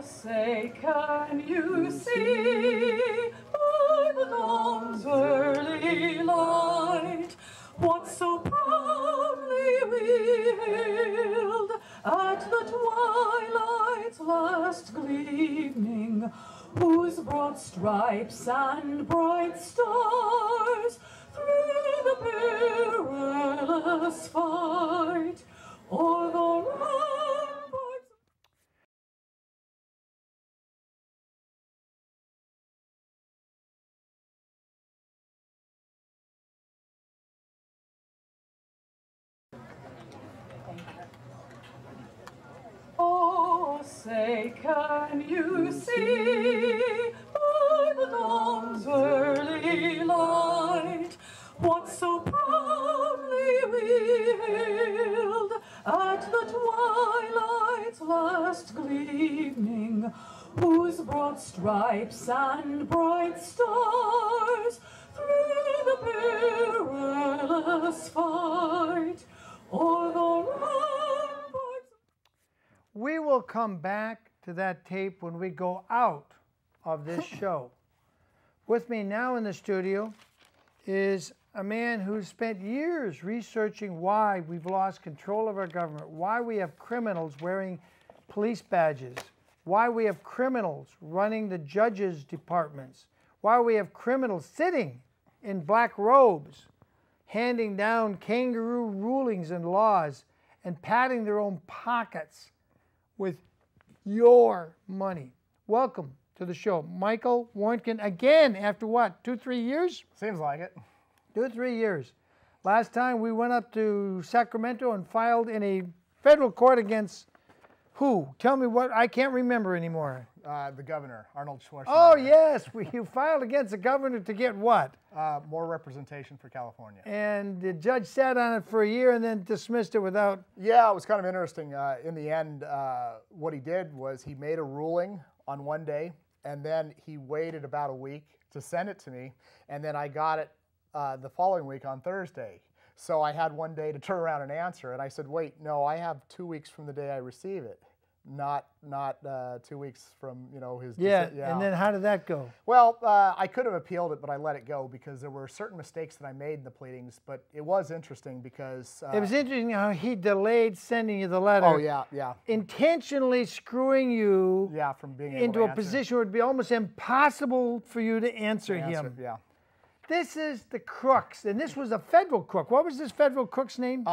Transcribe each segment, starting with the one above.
say, can you see by the dawn's early light what so proudly we hailed at the twilight's last gleaming, whose broad stripes and bright stars through the perilous fight o'er the ramparts. Oh, say, can you see by the dawn's early light what so proudly we hailed at the twilight's last gleaming, whose broad stripes and bright stars through the perilous fight o'er the ramparts. We will come back to that tape when we go out of this show. With me now in the studio is a man who's spent years researching why we've lost control of our government, why we have criminals wearing police badges, why we have criminals running the judges' departments, why we have criminals sitting in black robes, handing down kangaroo rulings and laws and patting their own pockets with your money. Welcome to the show, Michael Warnken, again after what, 2-3 years? Seems like it. 2-3 years. Last time we went up to Sacramento and filed in a federal court against who? Tell me what, I can't remember anymore. The governor, Arnold Schwarzenegger. Oh yes, you filed against the governor to get what? More representation for California. And the judge sat on it for a year and then dismissed it without... Yeah, it was kind of interesting. In the end, what he did was he made a ruling on one day, and then he waited about a week to send it to me, and then I got it the following week on Thursday. So I had one day to turn around and answer, and I said, wait, no, I have 2 weeks from the day I receive it. Not 2 weeks from, you know, his... Yeah, and then how did that go? Well, I could have appealed it, but I let it go because there were certain mistakes that I made in the pleadings, but it was interesting because... it was interesting how he delayed sending you the letter. Oh, yeah, yeah. Intentionally screwing you from being able into to a position where it would be almost impossible for you to answer him. Yeah. This is the crux, and this was a federal crook. What was this federal crook's name?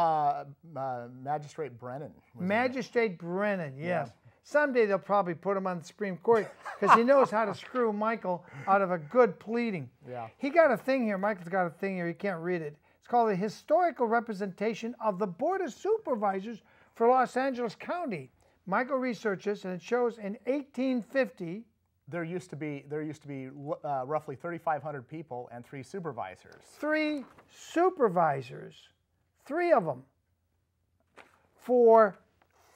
Magistrate Brennan. Magistrate Brennan, yes. Yeah. Someday they'll probably put him on the Supreme Court because he knows how to screw Michael out of a good pleading. Yeah. He got a thing here. Michael's got a thing here. You can't read it. It's called the Historical Representation of the Board of Supervisors for Los Angeles County. Michael researches, and it shows in 1850, there used to be roughly 3,500 people and 3 supervisors. 3 supervisors, 3 of them, for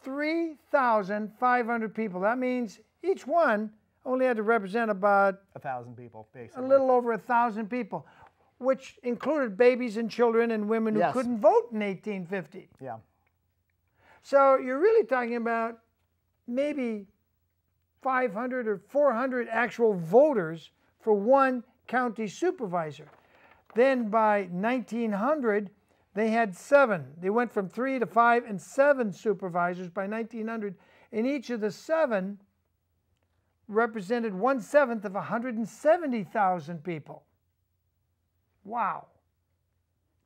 3,500 people. That means each one only had to represent about 1,000 people, basically. A little over 1,000 people, which included babies and children and women who couldn't vote in 1850. Yeah. So you're really talking about maybe 500 or 400 actual voters for one county supervisor. Then by 1900, they had 7. They went from 3 to 5 and 7 supervisors by 1900, and each of the 7 represented 1/7 of 170,000 people. Wow.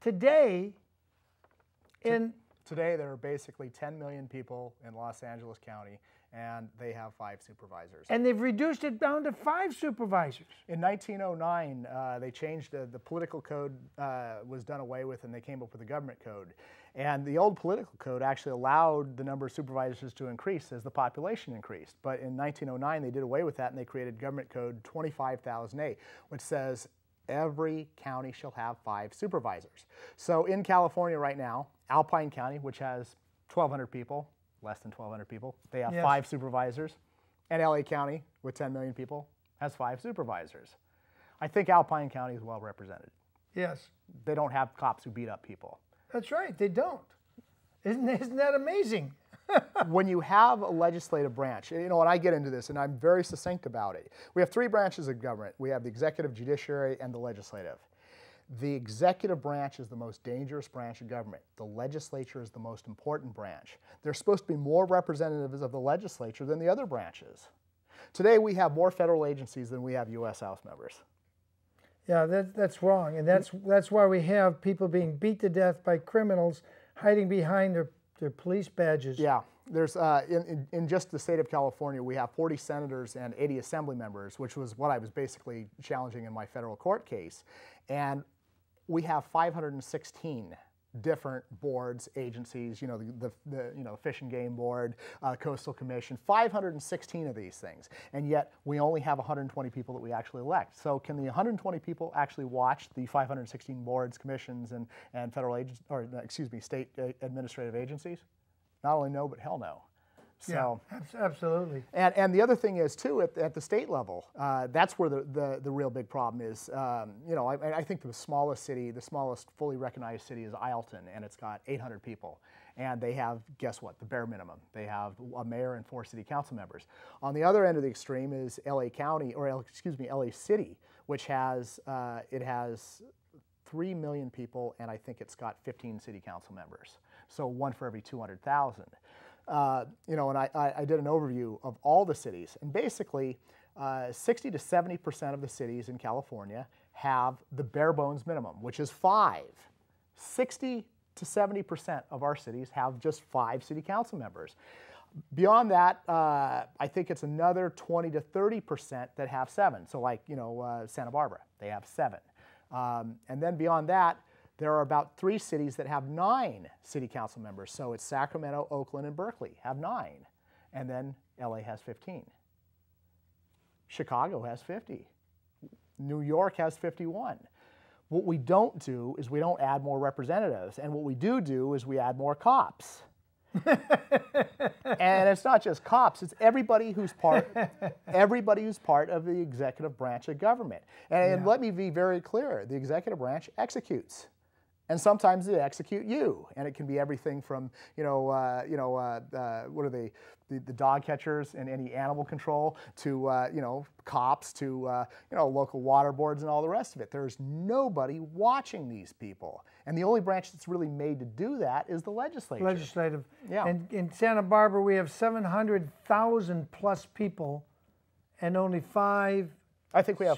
Today, Today there are basically 10 million people in Los Angeles County, and they have 5 supervisors. And they've reduced it down to 5 supervisors. In 1909, they changed the political code was done away with, and they came up with a government code. And the old political code actually allowed the number of supervisors to increase as the population increased. But in 1909, they did away with that, and they created government code 25,000A, which says every county shall have 5 supervisors. So in California right now, Alpine County, which has 1,200 people, less than 1,200 people, they have 5 supervisors. And LA County, with 10 million people, has 5 supervisors. I think Alpine County is well represented. Yes. They don't have cops who beat up people. That's right, they don't. Isn't that amazing? when you have a legislative branch, you know, and I get into this, and I'm very succinct about it. We have three branches of government. We have the executive, judiciary, and the legislative. The executive branch is the most dangerous branch of government. The legislature is the most important branch. There's supposed to be more representatives of the legislature than the other branches. Today, we have more federal agencies than we have U.S. House members. Yeah, that's wrong, and that's why we have people being beat to death by criminals hiding behind their police badges. Yeah, there's in just the state of California, we have 40 senators and 80 assembly members, which was what I was basically challenging in my federal court case, and we have 516 different boards, agencies, you know, the Fish and Game Board, Coastal Commission, 516 of these things, and yet we only have 120 people that we actually elect. So can the 120 people actually watch the 516 boards, commissions, and federal agents, or excuse me, state administrative agencies? Not only no, but hell no. So, yeah, absolutely. And the other thing is too, at the state level, that's where the real big problem is. You know, I think the smallest city, the smallest fully recognized city is Ileton, and it's got 800 people. And they have, guess what, the bare minimum. They have a mayor and 4 city council members. On the other end of the extreme is LA County, or excuse me, LA City, which has, it has 3 million people, and I think it's got 15 city council members. So 1 for every 200,000. You know, and I did an overview of all the cities, and basically 60 to 70% of the cities in California have the bare bones minimum, which is 5. 60 to 70% of our cities have just 5 city council members. Beyond that, I think it's another 20 to 30% that have 7. So like, you know, Santa Barbara, they have 7. And then beyond that, there are about 3 cities that have 9 city council members. So it's Sacramento, Oakland, and Berkeley have 9. And then LA has 15. Chicago has 50. New York has 51. What we don't do is we don't add more representatives. And what we do is we add more cops. And it's not just cops, it's everybody who's part of the executive branch of government. And let me be very clear, the executive branch executes. And sometimes they execute you, and it can be everything from, what are they, the dog catchers and any animal control to, cops to, local water boards and all the rest of it. There's nobody watching these people. And the only branch that's really made to do that is the legislature. Legislative. Yeah. And in Santa Barbara, we have 700,000 plus people and only 5 I think we have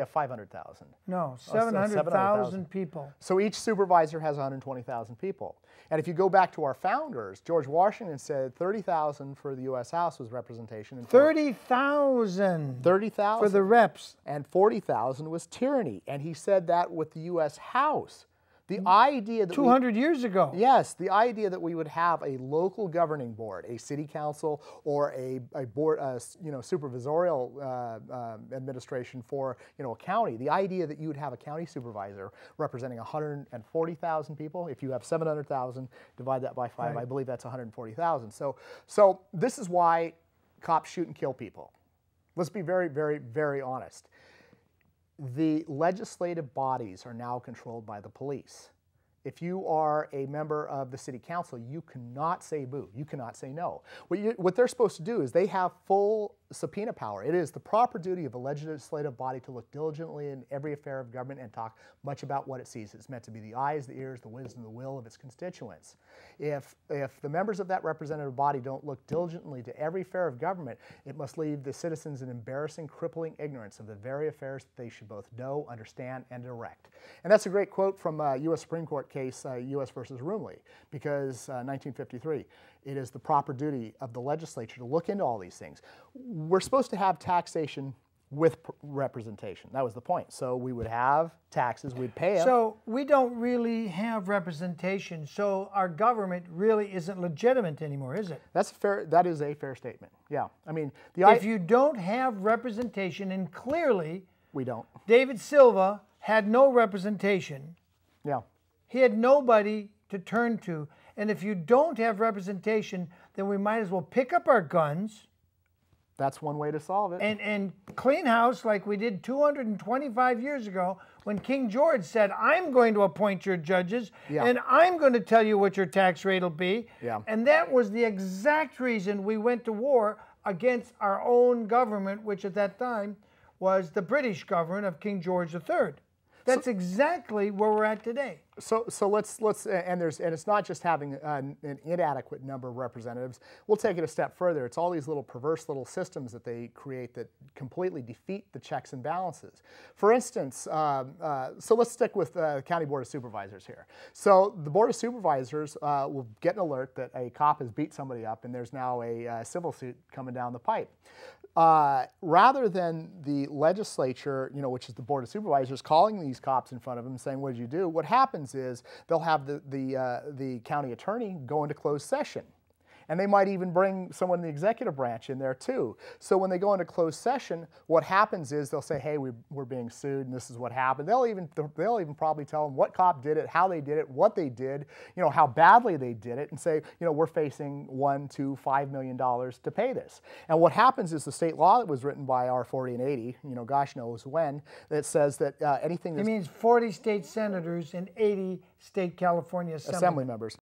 500,000. No, 700,000 people. So each supervisor has 120,000 people. And if you go back to our founders, George Washington said 30,000 for the U.S. House was representation. 30,000. 30,000 for the reps. And 40,000 was tyranny. And he said that with the U.S. House. The idea that 200 years ago. Yes, the idea that we would have a local governing board, a city council, or a board, supervisorial administration for, a county. The idea that you would have a county supervisor representing 140,000 people. If you have 700,000, divide that by 5. Right. I believe that's 140,000. So this is why cops shoot and kill people. Let's be very, very, very honest. The legislative bodies are now controlled by the police. If you are a member of the city council, you cannot say boo. You cannot say no. What they're supposed to do is they have full subpoena power. It is the proper duty of a legislative body to look diligently in every affair of government and talk much about what it sees. It's meant to be the eyes, the ears, the wisdom, the will of its constituents. If the members of that representative body don't look diligently to every affair of government, it must leave the citizens in embarrassing, crippling ignorance of the very affairs that they should both know, understand, and direct. And that's a great quote from a U.S. Supreme Court case, U.S. versus Roomley, because 1953, it is the proper duty of the legislature to look into all these things. We're supposed to have taxation with representation. That was the point. So we would have taxes, we'd pay them. So we don't really have representation, so our government really isn't legitimate anymore, is it? That is a fair statement. Yeah. I mean, if you don't have representation, and clearly we don't. David Silva had no representation. Yeah. He had nobody to turn to. And if you don't have representation, then we might as well pick up our guns. That's one way to solve it. And clean house like we did 225 years ago when King George said, I'm going to appoint your judges, Yeah. and I'm going to tell you what your tax rate will be. Yeah. And that was the exact reason we went to war against our own government, which at that time was the British government of King George III. That's exactly where we're at today. So let's and it's not just having an inadequate number of representatives. We'll take it a step further. It's all these little perverse little systems that they create that completely defeat the checks and balances. For instance, so let's stick with the County Board of Supervisors here. So the Board of Supervisors will get an alert that a cop has beat somebody up, and there's now a civil suit coming down the pipe. Rather than the legislature, which is the Board of Supervisors, calling these cops in front of them and saying, what did you do? What happens is they'll have the county attorney go into closed session. And they might even bring someone in the executive branch in there too. So when they go into closed session, what happens is they'll say, hey, we're being sued and this is what happened. They'll even probably tell them what cop did it, how they did it, what they did, how badly they did it, and say, we're facing $1, $2, $5 million to pay this. And what happens is the state law that was written by our 40 and 80, gosh knows when, that says that anything that's... It means 40 state senators and 80 state California assembly members.